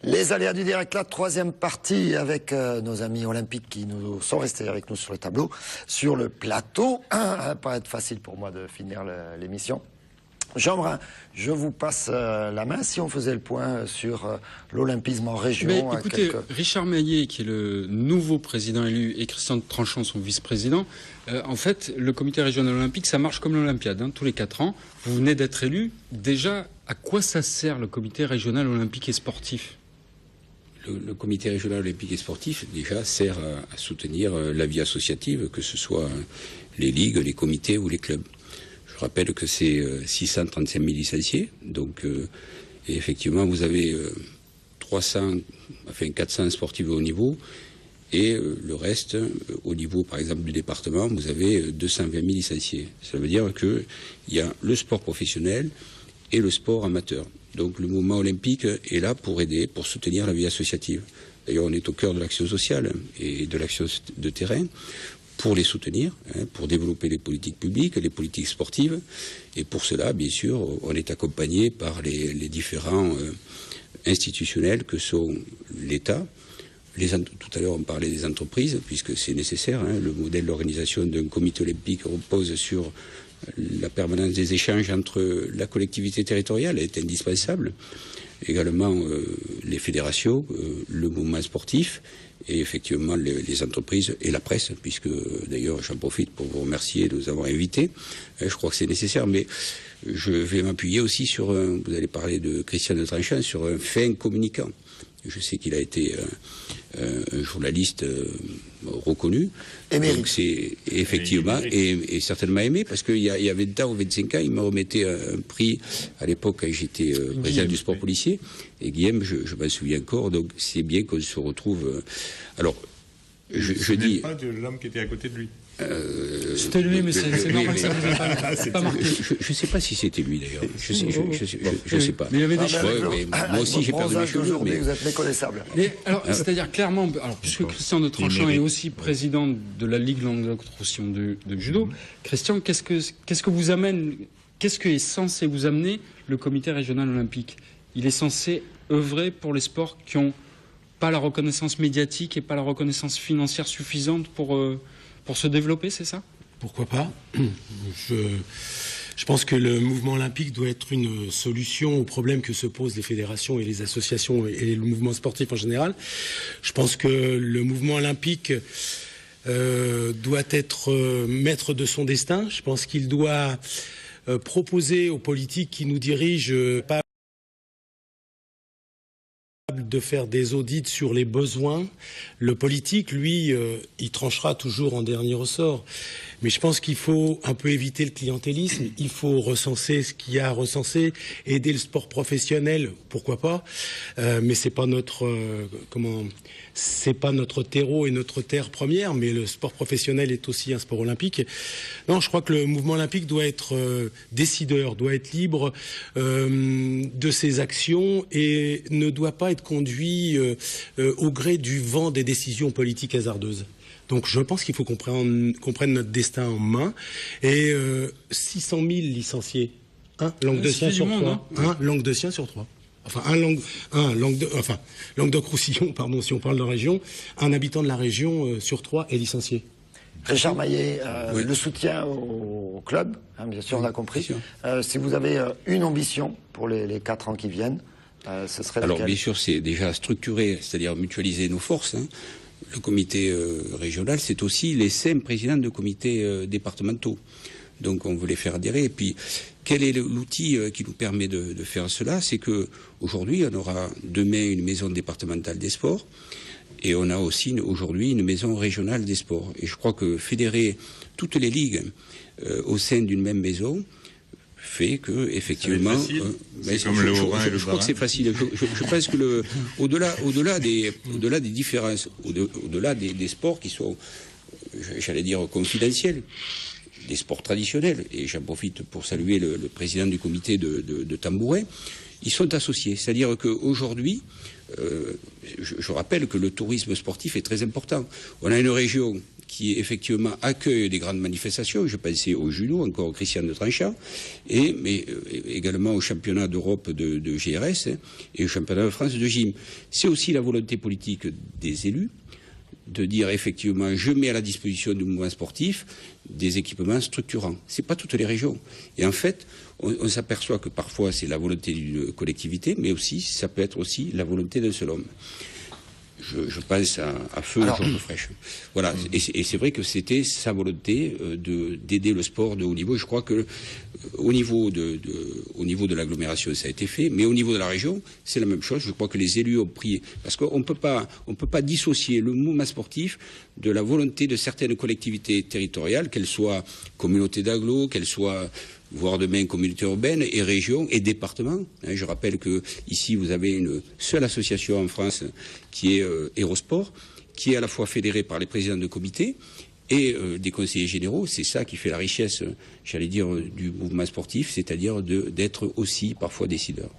Les aléas du direct, la troisième partie avec nos amis olympiques qui nous sont restés avec nous sur le tableau, sur le plateau. Ça va pas être facile pour moi de finir l'émission. Jean Brun, je vous passe la main si on faisait le point sur l'olympisme en région. Mais écoutez, Richard Maillet, qui est le nouveau président élu, et Christian Tranchant, son vice-président, en fait, le comité régional olympique, ça marche comme l'Olympiade, tous les 4 ans. Vous venez d'être élu. Déjà, à quoi ça sert le comité régional olympique et sportif ? Le comité régional olympique et sportif, déjà, sert à soutenir la vie associative, que ce soit les ligues, les comités ou les clubs. Je rappelle que c'est 635 000 licenciés, donc et effectivement vous avez 400 sportifs de haut niveau, et le reste, au niveau par exemple du département, vous avez 220 000 licenciés. Ça veut dire qu'il y a le sport professionnel et le sport amateur. Donc le mouvement olympique est là pour aider, pour soutenir la vie associative. D'ailleurs, on est au cœur de l'action sociale et de l'action de terrain, pour les soutenir, pour développer les politiques publiques, les politiques sportives. Et pour cela, bien sûr, on est accompagné par les différents institutionnels que sont l'État. Tout à l'heure, on parlait des entreprises, puisque c'est nécessaire. Le modèle d'organisation d'un comité olympique repose sur la permanence des échanges entre la collectivité territoriale, est indispensable. Également les fédérations, le mouvement sportif, et effectivement les entreprises et la presse, puisque d'ailleurs j'en profite pour vous remercier de nous avoir invités. Je crois que c'est nécessaire, mais je vais m'appuyer aussi sur, vous allez parler de Christian Tranchant, sur un fin communicant. Je sais qu'il a été un journaliste reconnu. Émérite. Donc c'est effectivement, et certainement aimé, parce qu'il y avait 20 ou 25 ans, il me remettait un prix, à l'époque, quand j'étais président du sport policier, et Guillaume, je m'en souviens encore, donc c'est bien qu'on se retrouve... alors, je dis... pas de l'homme qui était à côté de lui. C'était lui, mais c'est normal que ça ne pas marqué. Je ne sais pas si c'était lui d'ailleurs. Je sais pas. Mais il y avait des choses. Moi aussi j'ai perdu mes cheveux. Mais vous êtes méconnaissable. C'est-à-dire clairement, puisque Christian de Tranchant est aussi président de la Ligue Languedoc-Roussillon de judo, Christian, qu'est-ce que vous amène, qu'est-ce que est censé vous amener le comité régional olympique? Il est censé œuvrer pour les sports qui n'ont pas la reconnaissance médiatique et pas la reconnaissance financière suffisante pour se développer, c'est ça? Pourquoi pas? Je pense que le mouvement olympique doit être une solution aux problèmes que se posent les fédérations et les associations et le mouvement sportif en général. Je pense que le mouvement olympique doit être maître de son destin. Je pense qu'il doit proposer aux politiques qui nous dirigent pas de faire des audits sur les besoins. Le politique, lui, il tranchera toujours en dernier ressort. Mais je pense qu'il faut un peu éviter le clientélisme. Il faut recenser ce qu'il y a à recenser, aider le sport professionnel, pourquoi pas. Mais c'est pas c'est pas notre terreau et notre terre première. Mais le sport professionnel est aussi un sport olympique. Non, je crois que le mouvement olympique doit être décideur, doit être libre de ses actions et ne doit pas être conduit au gré du vent des décisions politiques hasardeuses. Donc je pense qu'il faut qu'on prenne notre destin en main. Et 600 000 licenciés, Languedocien sur 3. Languedocien sur 3. Enfin, Languedoc-Roussillon, pardon, si on parle de région, un habitant de la région sur 3 est licencié. Richard Maillet, oui. Le soutien au club, bien sûr, on a compris. Si vous avez une ambition pour les 4 ans qui viennent, ce serait alors, laquelle? bien sûr, c'est déjà structurer, c'est-à-dire mutualiser nos forces. Le comité régional, c'est aussi les 5 présidents de comités départementaux. Donc on veut les faire adhérer. Et puis, quel est l'outil qui nous permet de faire cela? C'est que aujourd'hui, on aura demain une maison départementale des sports, et on a aussi aujourd'hui une maison régionale des sports. Et je crois que fédérer toutes les ligues au sein d'une même maison fait que effectivement, je crois que c'est facile. Je pense que au-delà des différences, au-delà des sports qui sont, j'allais dire, confidentiels, des sports traditionnels, et j'en profite pour saluer le président du comité de Tambourin, ils sont associés. C'est-à-dire qu'aujourd'hui, je rappelle que le tourisme sportif est très important. On a une région qui effectivement accueille des grandes manifestations. Je pensais au judo, encore au Christian de Tranchat, mais également au championnat d'Europe de GRS et au championnat de France de gym. C'est aussi la volonté politique des élus de dire effectivement je mets à la disposition du mouvement sportif des équipements structurants. C'est pas toutes les régions. Et en fait, on s'aperçoit que parfois c'est la volonté d'une collectivité, mais aussi ça peut être aussi la volonté d'un seul homme. Je pense à Feu Georges Frêche. Voilà. Et c'est vrai que c'était sa volonté d'aider le sport de haut niveau. Je crois que au niveau de l'agglomération, ça a été fait, mais au niveau de la région, c'est la même chose. Je crois que les élus ont pris, parce qu'on peut pas dissocier le mouvement sportif de la volonté de certaines collectivités territoriales, qu'elles soient communautés d'agglo, qu'elles soient voire demain communauté urbaine et région et département. Je rappelle que ici vous avez une seule association en France qui est Hérosport, qui est à la fois fédérée par les présidents de comité et des conseillers généraux. C'est ça qui fait la richesse, j'allais dire, du mouvement sportif, c'est-à-dire d'être aussi parfois décideur.